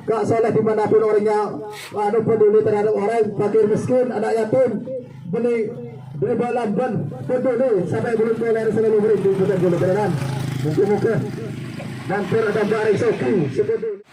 Kak Soleh dimanapun orangnya, peduli terhadap orang fakir miskin, anak yatim, beli lamban, peduli sampai belum kelar selalu beri bukan dulu tenan. Mungkin mampir ada barang soki seperti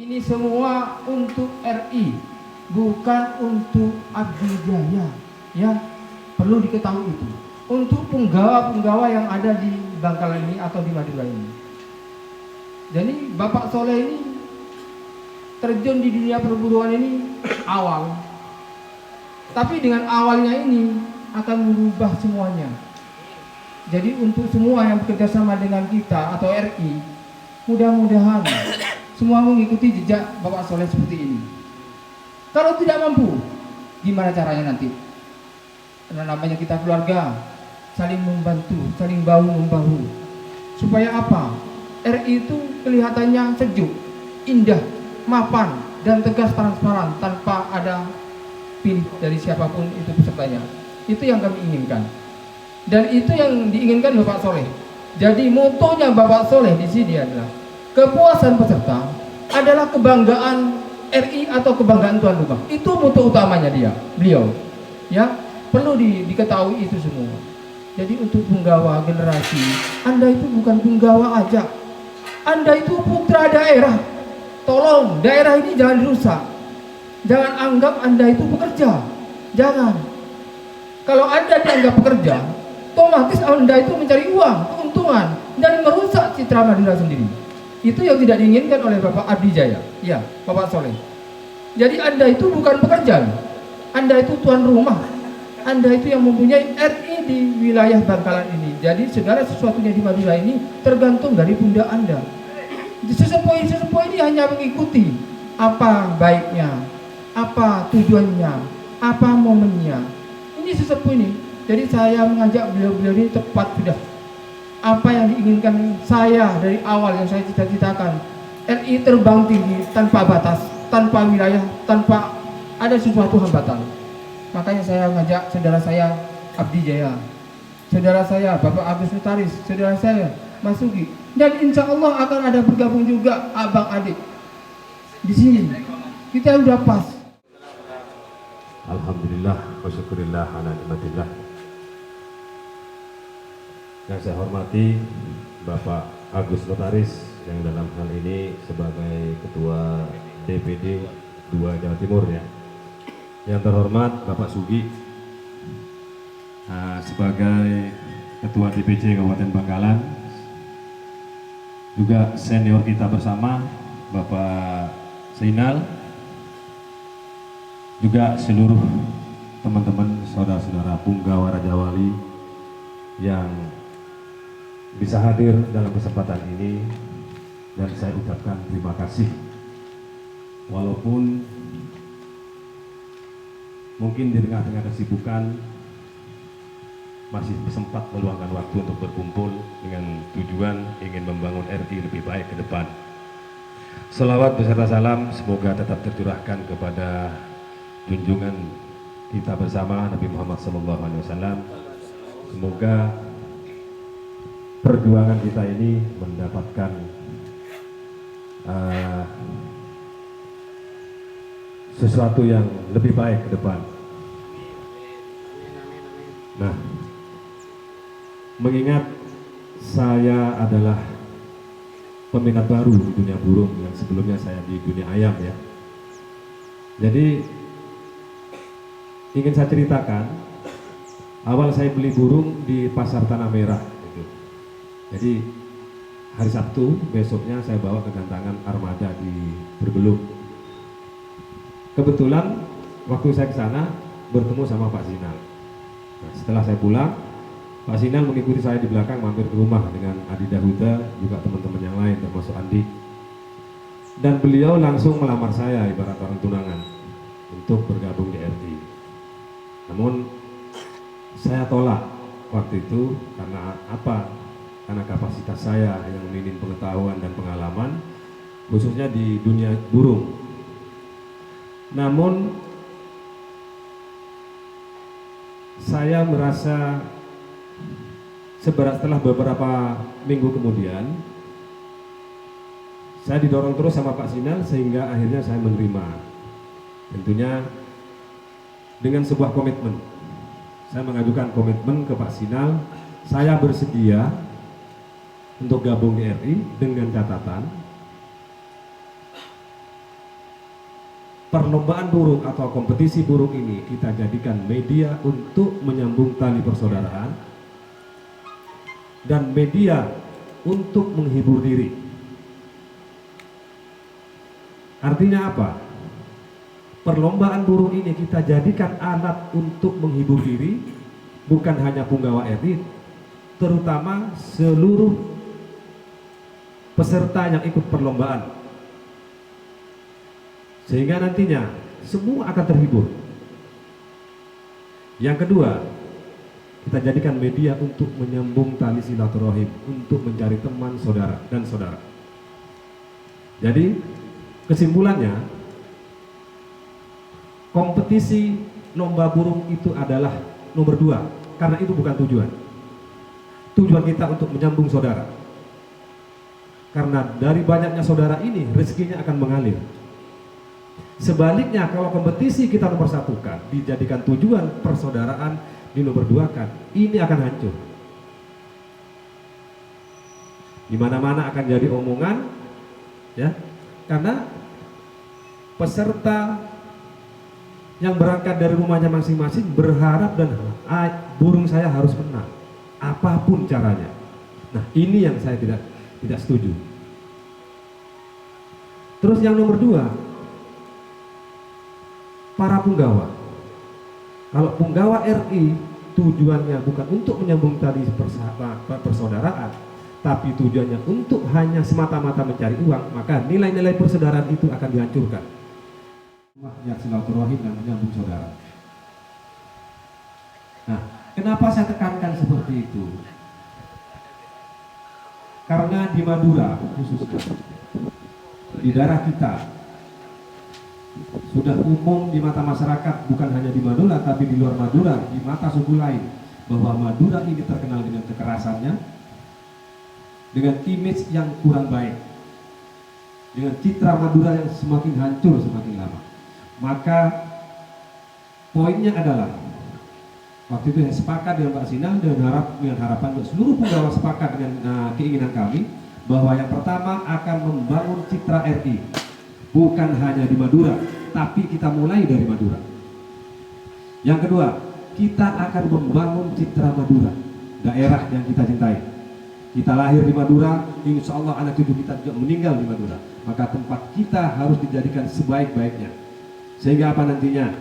ini semua untuk RI, bukan untuk Abdi Jaya, ya, perlu diketahui itu. Untuk penggawa-penggawa yang ada di Bangkalan ini atau di Madura ini. Jadi Bapak Soleh ini terjun di dunia perburuan ini awal, tapi dengan awalnya ini akan merubah semuanya. Jadi untuk semua yang bekerja sama dengan kita atau RI, mudah-mudahan semua mengikuti jejak Bapak Soleh seperti ini. Kalau tidak mampu, gimana caranya nanti? Karena namanya kita keluarga, saling membantu, saling bahu-membahu. Supaya apa? RI itu kelihatannya sejuk, indah, mapan, dan tegas transparan tanpa ada pilih dari siapapun itu pesertanya. Itu yang kami inginkan. Dan itu yang diinginkan Bapak Soleh. Jadi motonya Bapak Soleh di sini adalah kepuasan peserta adalah kebanggaan RI atau kebanggaan tuan rumah. Itu moto utamanya beliau. Ya, perlu diketahui itu semua. Jadi untuk penggawa generasi, Anda itu bukan penggawa aja. Anda itu putra daerah. Tolong, daerah ini jangan dirusak. Jangan anggap Anda itu pekerja. Jangan. Kalau Anda dianggap pekerja, otomatis Anda itu mencari uang, keuntungan, dan merusak citra Madura sendiri. Itu yang tidak diinginkan oleh Bapak Abdi Jaya, ya, Bapak Soleh. Jadi Anda itu bukan pekerja, Anda itu tuan rumah, Anda itu yang mempunyai RI di wilayah Bangkalan ini. Jadi segala sesuatunya di Madura ini tergantung dari pundak Anda. Sesepuh-sesepuh ini hanya mengikuti apa baiknya, apa tujuannya, apa momennya. Ini sesepuh ini. Jadi saya mengajak beliau-beliau ini tepat sudah. Apa yang diinginkan saya dari awal yang saya cita-citakan, RI terbang tinggi tanpa batas, tanpa wilayah, tanpa ada sesuatu hambatan. Makanya saya ngajak saudara saya Abdi Jaya, saudara saya Bapak Agus Notaris, saudara saya Mas Sugi, dan insya Allah akan ada bergabung juga abang adik di sini. Kita udah pas. Alhamdulillah wa syukurillah ala nikmatillah. Yang saya hormati Bapak Agus Notaris yang dalam hal ini sebagai Ketua DPD 2 Jawa Timur, ya. Yang terhormat Bapak Sugi sebagai Ketua DPC Kabupaten Bangkalan, juga senior kita bersama Bapak Seinal, juga seluruh teman-teman saudara-saudara punggawa Raja Wali yang bisa hadir dalam kesempatan ini, dan saya ucapkan terima kasih. Walaupun mungkin di tengah-tengah kesibukan masih sempat meluangkan waktu untuk berkumpul dengan tujuan ingin membangun RI lebih baik ke depan. Selawat beserta salam semoga tetap tercurahkan kepada junjungan kita bersama Nabi Muhammad SAW. Semoga perjuangan kita ini mendapatkan sesuatu yang lebih baik ke depan. Nah, mengingat saya adalah peminat baru di dunia burung, yang sebelumnya saya di dunia ayam, ya. Jadi ingin saya ceritakan, awal saya beli burung di Pasar Tanah Merah. Jadi hari Sabtu besoknya saya bawa ke gantangan armada di Berbelum. Kebetulan waktu saya ke sana bertemu sama Pak Sinal. Nah, setelah saya pulang, Pak Sinal mengikuti saya di belakang mampir ke rumah dengan Adi Dahuda, juga teman-teman yang lain termasuk Andi. Dan beliau langsung melamar saya ibarat orang tunangan untuk bergabung di RI. Namun saya tolak waktu itu karena apa? Karena kapasitas saya yang minim pengetahuan dan pengalaman, khususnya di dunia burung. Namun saya merasa setelah beberapa minggu kemudian saya didorong terus sama Pak Sinal sehingga akhirnya saya menerima, tentunya dengan sebuah komitmen. Saya mengajukan komitmen ke Pak Sinal, saya bersedia untuk gabung di RI dengan catatan perlombaan burung atau kompetisi burung ini kita jadikan media untuk menyambung tali persaudaraan dan media untuk menghibur diri. Artinya apa? Perlombaan burung ini kita jadikan alat untuk menghibur diri, bukan hanya punggawa RI, terutama seluruh peserta yang ikut perlombaan, sehingga nantinya semua akan terhibur. Yang kedua, kita jadikan media untuk menyambung tali silaturahim, untuk mencari teman, saudara, dan saudara. Jadi kesimpulannya, kompetisi lomba burung itu adalah nomor 2, karena itu bukan tujuan. Tujuan kita untuk menyambung saudara, karena dari banyaknya saudara ini rezekinya akan mengalir. Sebaliknya, kalau kompetisi kita nomor 1kan, dijadikan tujuan persaudaraan di nomor 2kan, ini akan hancur. Di mana-mana akan jadi omongan, ya, karena peserta yang berangkat dari rumahnya masing-masing berharap dan burung saya harus menang, apapun caranya. Nah, ini yang saya tidak setuju. Terus yang nomor 2, para punggawa. Kalau punggawa RI tujuannya bukan untuk menyambung tali persaudaraan, tapi tujuannya untuk hanya semata-mata mencari uang, maka nilai-nilai persaudaraan itu akan dihancurkan. Niat silaturahim dan menyambung saudara. Nah, kenapa saya tekankan seperti itu? Karena di Madura khususnya, di daerah kita, sudah umum di mata masyarakat, bukan hanya di Madura tapi di luar Madura, di mata suku lain, bahwa Madura ini terkenal dengan kekerasannya, dengan image yang kurang baik, dengan citra Madura yang semakin hancur semakin lama. Maka poinnya adalah, waktu itu saya sepakat dengan Pak Sinal dengan harapan untuk seluruh punggawa sepakat dengan keinginan kami bahwa yang pertama akan membangun citra RI, bukan hanya di Madura, tapi kita mulai dari Madura. Yang kedua, kita akan membangun citra Madura, daerah yang kita cintai. Kita lahir di Madura, insya Allah anak cucu kita juga meninggal di Madura. Maka tempat kita harus dijadikan sebaik-baiknya. Sehingga apa nantinya?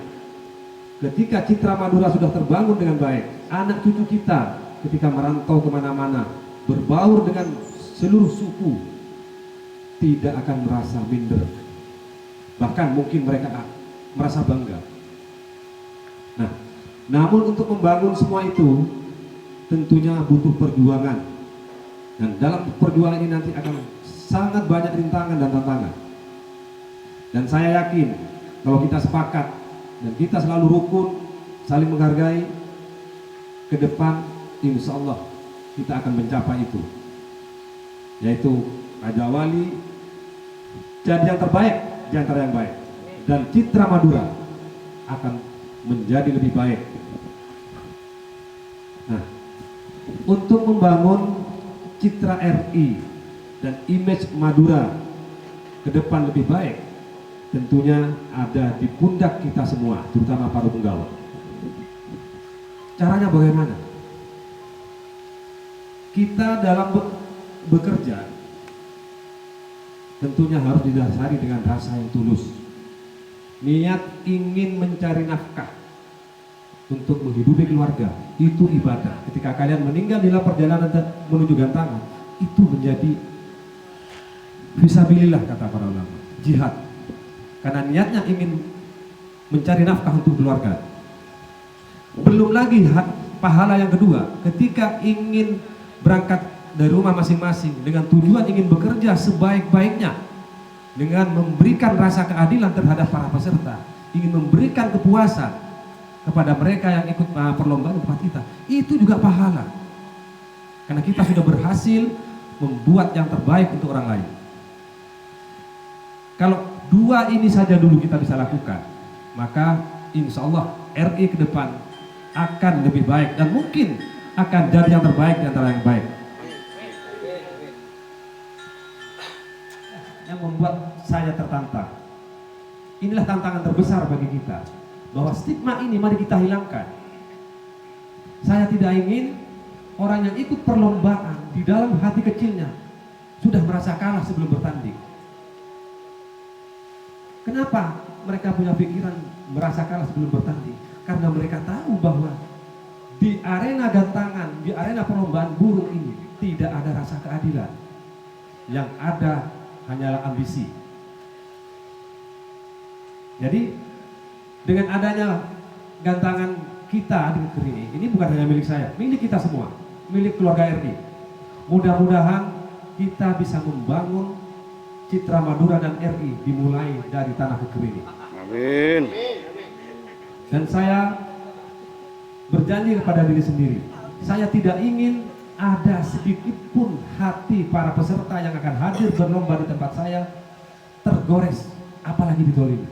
Ketika citra Madura sudah terbangun dengan baik, anak cucu kita ketika merantau kemana-mana, berbaur dengan seluruh suku, tidak akan merasa minder. Bahkan mungkin mereka merasa bangga. Nah, namun untuk membangun semua itu tentunya butuh perjuangan. Dan dalam perjuangan ini nanti akan sangat banyak rintangan dan tantangan. Dan saya yakin kalau kita sepakat dan kita selalu rukun, saling menghargai, ke depan insya Allah kita akan mencapai itu. Yaitu Raja Wali jadi yang terbaik di antara yang baik, dan citra Madura akan menjadi lebih baik. Nah, untuk membangun citra RI dan image Madura ke depan lebih baik, tentunya ada di pundak kita semua, terutama para punggawa. Caranya bagaimana? Kita dalam bekerja tentunya harus didasari dengan rasa yang tulus, niat ingin mencari nafkah untuk menghidupi keluarga. Itu ibadah. Ketika kalian meninggal dalam perjalanan menuju gantangan, itu menjadi fisabilillah, kata para ulama, jihad, karena niatnya ingin mencari nafkah untuk keluarga. Belum lagi pahala yang kedua, ketika ingin berangkat dari rumah masing-masing dengan tujuan ingin bekerja sebaik-baiknya, dengan memberikan rasa keadilan terhadap para peserta, ingin memberikan kepuasan kepada mereka yang ikut perlombaan di tempat kita, itu juga pahala. Karena kita sudah berhasil membuat yang terbaik untuk orang lain. Kalau dua ini saja dulu kita bisa lakukan, maka insya Allah RI ke depan akan lebih baik dan mungkin akan jadi yang terbaik di antara yang baik. Yang membuat saya tertantang, inilah tantangan terbesar bagi kita, bahwa stigma ini mari kita hilangkan. Saya tidak ingin orang yang ikut perlombaan di dalam hati kecilnya sudah merasa kalah sebelum bertanding. Kenapa mereka punya pikiran merasa kalah sebelum bertanding? Karena mereka tahu bahwa di arena gantangan, di arena perlombaan burung ini tidak ada rasa keadilan. Yang ada hanyalah ambisi. Jadi dengan adanya gantangan kita di negeri ini bukan hanya milik saya, milik kita semua, milik keluarga RI. Mudah-mudahan kita bisa membangun citra Madura dan RI dimulai dari tanah negeri ini. Amin. Dan saya berjanji kepada diri sendiri, saya tidak ingin ada sedikit pun hati para peserta yang akan hadir berlomba di tempat saya tergores, apalagi ditolimi.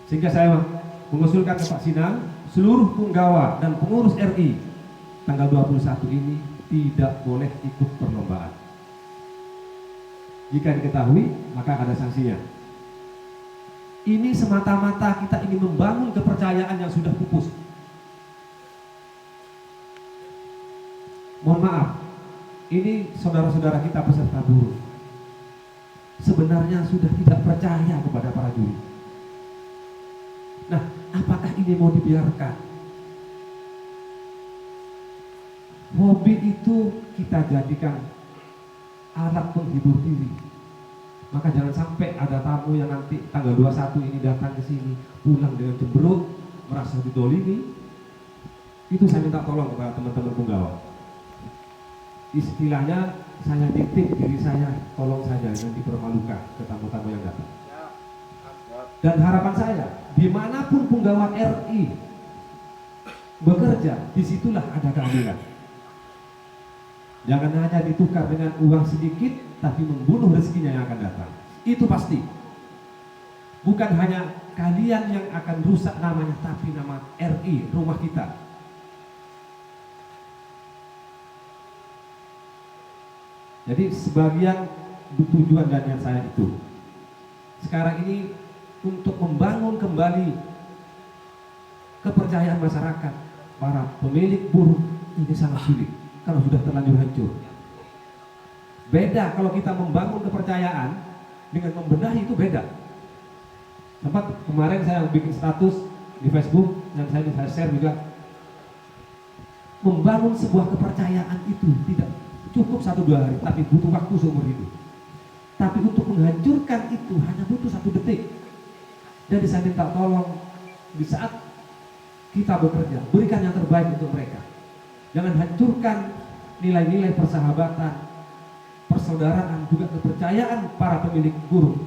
Sehingga saya mengusulkan ke Pak Sinal, seluruh punggawa dan pengurus RI tanggal 21 ini tidak boleh ikut perlombaan. Jika diketahui, maka ada sanksinya. Ini semata-mata kita ingin membangun kepercayaan yang sudah pupus. Mohon maaf, ini saudara-saudara kita peserta burung sebenarnya sudah tidak percaya kepada para juri. Nah, apakah ini mau dibiarkan? Hobi itu kita jadikan alat penghibur diri. Maka jangan sampai ada tamu yang nanti tanggal 21 ini datang ke sini pulang dengan cemberut, merasa didolimi. Itu saya minta tolong kepada teman-teman punggawa. Istilahnya saya titip diri saya, tolong saja jangan dipermalukan ke tamu-tamu yang datang. Dan harapan saya, dimanapun punggawa RI bekerja, disitulah ada keadilan. Jangan hanya ditukar dengan uang sedikit, tapi membunuh rezekinya yang akan datang. Itu pasti. Bukan hanya kalian yang akan rusak namanya, tapi nama RI, rumah kita. Jadi sebagian tujuan dan niat saya itu sekarang ini untuk membangun kembali kepercayaan masyarakat para pemilik burung. Ini sangat sulit kalau sudah terlanjur hancur. Beda kalau kita membangun kepercayaan dengan membenahi, itu beda. Sempat kemarin saya bikin status di Facebook yang saya share juga, membangun sebuah kepercayaan itu tidak cukup 1-2 hari, tapi butuh waktu seumur hidup. Tapi untuk menghancurkan itu hanya butuh 1 detik. Jadi saya minta tolong di saat kita bekerja, berikan yang terbaik untuk mereka. Jangan hancurkan nilai-nilai persahabatan, persaudaraan, juga kepercayaan para pemilik burung.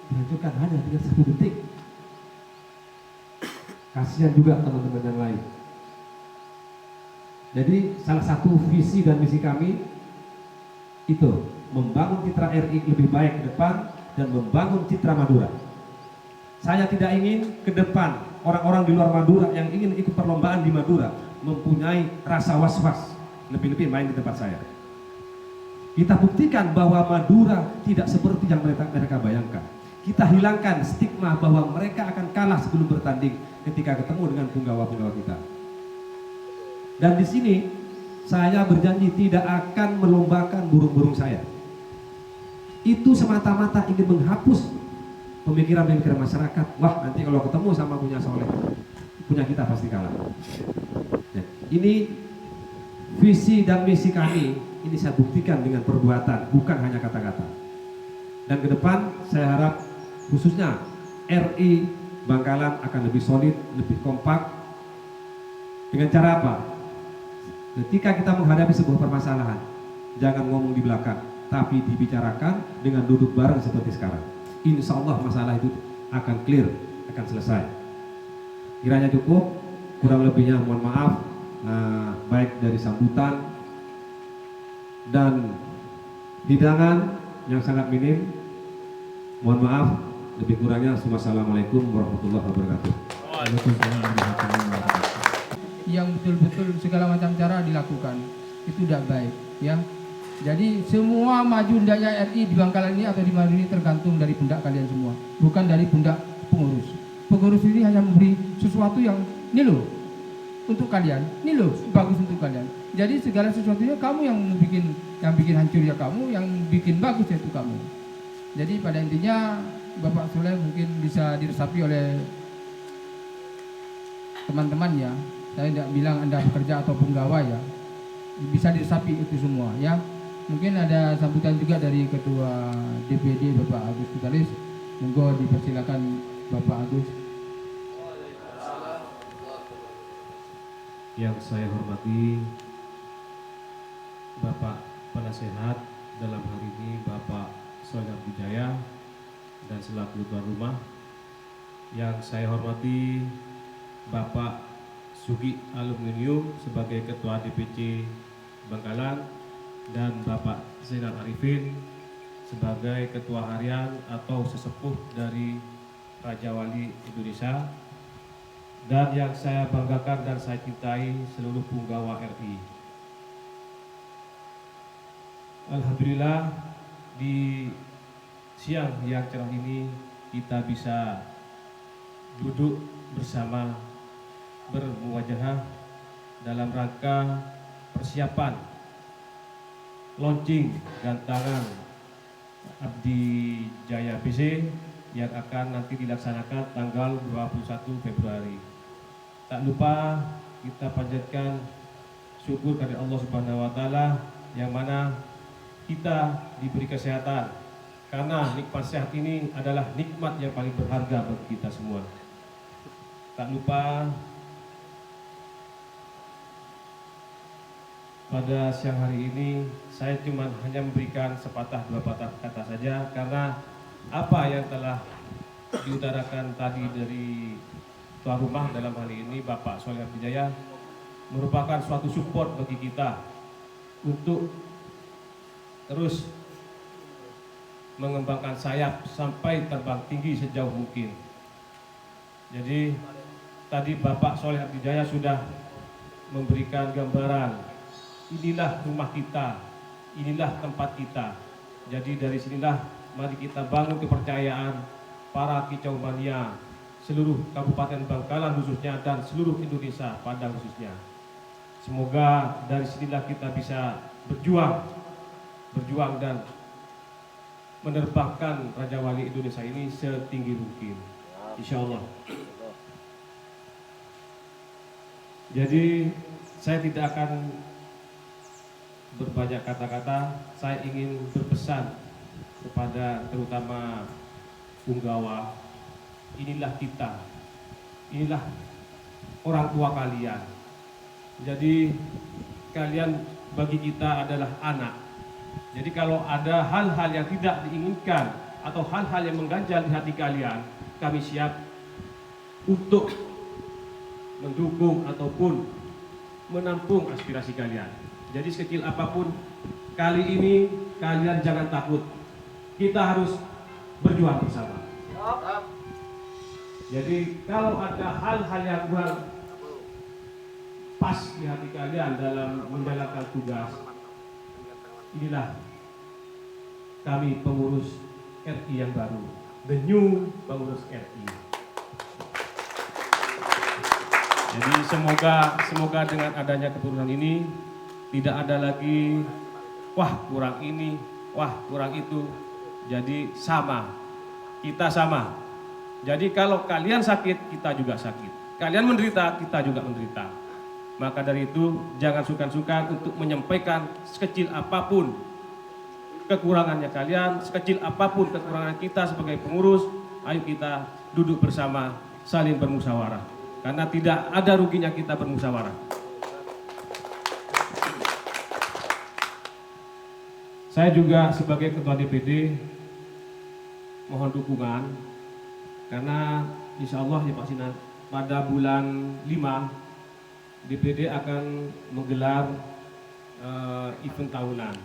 Dihancurkan hanya dengan 1 detik. Kasihan juga teman-teman yang lain. Jadi salah satu visi dan misi kami itu membangun citra RI lebih baik ke depan dan membangun citra Madura. Saya tidak ingin ke depan orang-orang di luar Madura yang ingin ikut perlombaan di Madura mempunyai rasa was-was, lebih-lebih main di tempat saya. Kita buktikan bahwa Madura tidak seperti yang mereka bayangkan. Kita hilangkan stigma bahwa mereka akan kalah sebelum bertanding ketika ketemu dengan punggawa-punggawa kita. Dan di sini saya berjanji tidak akan melombakan burung-burung saya. Itu semata-mata ingin menghapus pemikiran-pemikiran masyarakat. Wah, nanti kalau ketemu sama punya Soleh, punya kita pasti kalah. Nah, ini visi dan misi kami, ini saya buktikan dengan perbuatan, bukan hanya kata-kata. Dan ke depan saya harap khususnya RI Bangkalan akan lebih solid, lebih kompak. Dengan cara apa? Ketika kita menghadapi sebuah permasalahan, jangan ngomong di belakang, tapi dibicarakan dengan duduk bareng seperti sekarang. Insya Allah masalah itu akan clear, akan selesai. Kiranya cukup, kurang lebihnya mohon maaf, baik dari sambutan dan hidangan yang sangat minim. Mohon maaf, lebih kurangnya. Wassalamualaikum warahmatullahi wabarakatuh. Yang betul-betul segala macam cara dilakukan itu tidak baik, ya. Jadi semua maju hendaknya RI di Bangkalan ini atau di Madura ini tergantung dari pundak kalian semua, bukan dari pundak pengurus. Pengurus ini hanya memberi sesuatu yang ini loh untuk kalian, ini loh bagus untuk kalian. Jadi segala sesuatunya kamu yang bikin hancur ya kamu, yang bikin bagus ya itu kamu. Jadi pada intinya Bapak Soleh mungkin bisa diresapi oleh teman-teman ya. Saya tidak bilang Anda bekerja atau penggawa ya, bisa diresapi itu semua ya. Mungkin ada sambutan juga dari Ketua DPD Bapak Agus Kutaris. Monggo dipersilakan Bapak Agus. Yang saya hormati Bapak Penasehat dalam hal ini Bapak Soleh Abdijaya dan selaku tuan rumah. Yang saya hormati Bapak Sugi Aluminium sebagai Ketua DPC Bangkalan dan Bapak Zainal Arifin sebagai Ketua Harian atau sesepuh dari Raja Wali Indonesia, dan yang saya banggakan dan saya cintai seluruh punggawa RI. Alhamdulillah di siang yang cerah ini kita bisa duduk bersama bermuwajahah dalam rangka persiapan launching gantangan Abdi Jaya PC yang akan nanti dilaksanakan tanggal 21 Februari. Tak lupa kita panjatkan syukur kepada Allah Subhanahu wa taala yang mana kita diberi kesehatan, karena nikmat sehat ini adalah nikmat yang paling berharga bagi kita semua. Tak lupa pada siang hari ini saya hanya memberikan sepatah dua patah kata saja, karena apa yang telah diutarakan tadi dari tuan rumah dalam hal ini Bapak Soleh Abdijaya merupakan suatu support bagi kita untuk terus mengembangkan sayap sampai terbang tinggi sejauh mungkin. Jadi tadi Bapak Soleh Abdijaya sudah memberikan gambaran, inilah rumah kita, inilah tempat kita. Jadi dari sinilah mari kita bangun kepercayaan para kicau mania seluruh Kabupaten Bangkalan khususnya dan seluruh Indonesia pada khususnya. Semoga dari sinilah kita bisa berjuang dan menerbangkan Raja Wali Indonesia ini setinggi mungkin, insya Allah. Jadi saya tidak akan berbanyak kata-kata, saya ingin berpesan kepada terutama punggawa, inilah kita, inilah orang tua kalian. Jadi kalian bagi kita adalah anak. Jadi kalau ada hal-hal yang tidak diinginkan atau hal-hal yang mengganjal di hati kalian, kami siap untuk mendukung ataupun menampung aspirasi kalian. Jadi sekecil apapun, kali ini kalian jangan takut. Kita harus berjuang bersama. Jadi kalau ada hal-hal yang kurang pas di hati kalian dalam menjalankan tugas, inilah kami pengurus RI yang baru, the new pengurus RI. Jadi semoga dengan adanya keturunan ini tidak ada lagi wah kurang ini, wah kurang itu. Jadi sama, kita sama. Jadi kalau kalian sakit, kita juga sakit. Kalian menderita, kita juga menderita. Maka dari itu jangan sungkan-sungkan untuk menyampaikan sekecil apapun kekurangannya kalian, sekecil apapun kekurangan kita sebagai pengurus. Ayo kita duduk bersama, saling bermusyawarah. Karena tidak ada ruginya kita bermusyawarah. Saya juga sebagai Ketua DPD mohon dukungan karena insya Allah ya Pak Sinan, pada bulan 5 DPD akan menggelar event tahunan.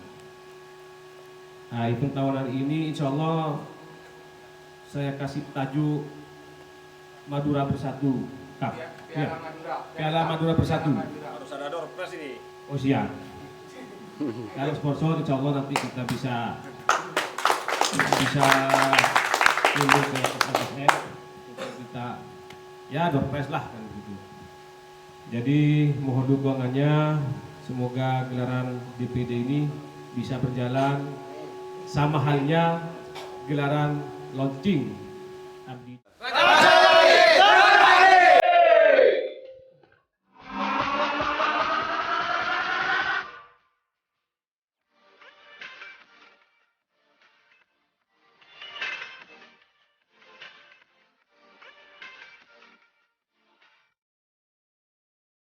Nah, event tahunan ini insya Allah saya kasih tajuk Madura Bersatu Cup. Piala Madura Bersatu. Harus ada door prize ini. Oh siap. Kalau sponsor insya Allah nanti kita bisa tunjuk ke SSF untuk kita ya door prize lah kan gitu. Jadi mohon dukungannya, semoga gelaran DPD ini bisa berjalan sama halnya gelaran launching Abdi.